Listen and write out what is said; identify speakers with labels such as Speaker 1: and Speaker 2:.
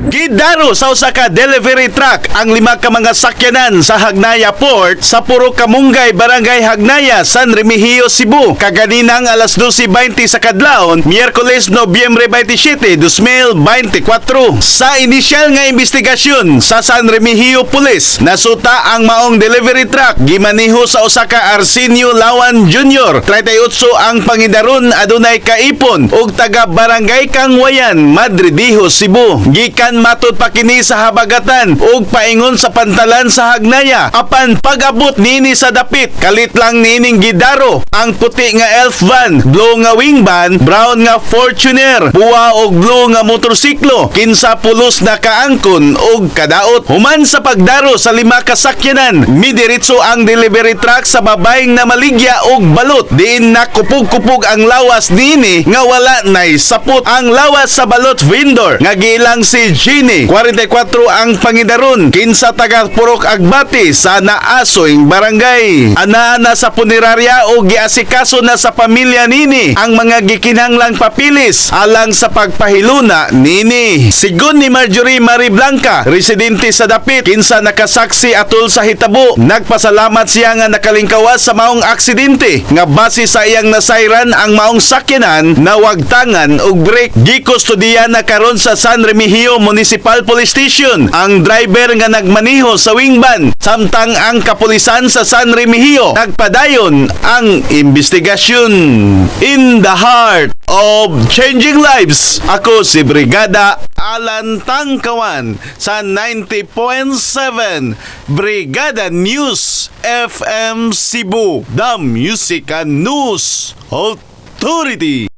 Speaker 1: Gidaro sa usa ka delivery truck ang 5 ka mga sakyanan sa Hagnaya Port sa Puro Kamunggay, Barangay Hagnaya, San Remigio, Cebu. Kaganinang alas 12:20 sa kadlawon, Miyerkules, Nobyembre 27, 2024. Sa inisyal nga investigasyon sa San Remigio Police, nasuta ang maong delivery truck gimaniho sa usa ka Arsenio Lawan Jr. 38 ang pangidaron, adunay kaipon ug taga Barangay Kangwayan, Madridiho, Cebu. Gikan matud pa kini sa habagatan ug paingon sa pantalan sa Hagnaya. Apan pag-abot nini sa dapit, kalit lang nining gidaro ang puti nga elf van, blue nga wing van, brown nga Fortuner, buwa og blue nga motorsiklo, kinsa pulos na kaangkon og kadaot. Human sa pagdaro sa 5 ka sakyanan, midiretso ang delivery truck sa babayng na Maligya og Balut. Diin nakupog-kupog ang lawas nini nga wala nay sapot. Ang lawas sa Balut vendor nga giilang si Gini, 44 ang pangidaron, kinsa taga Purok Agbati sa Naasoy Barangay. Ana sa punerarya o giasikaso na sa pamilya nini ang mga gikinahanglang papilis alang sa pagpahiluna nini. Sigon ni Marjorie Marie Blanca, residente sa dapit, kinsa nakasaksi atol sa hitabo, nagpasalamat siya nga nakalingkawas sa maong aksidente nga base sa iyang nasayran ang maong sakyanan na wagtangan og brake. Gikustudiya na karon sa San Remigio Municipal Police Station ang driver nga nagmaniho sa wingban, samtang ang kapulisan sa San Remigio nagpadayon ang investigasyon. In the heart of changing lives, ako si Brigada Alan Tangcawan sa 90.7 Brigada News FM Cebu, the Music and News Authority.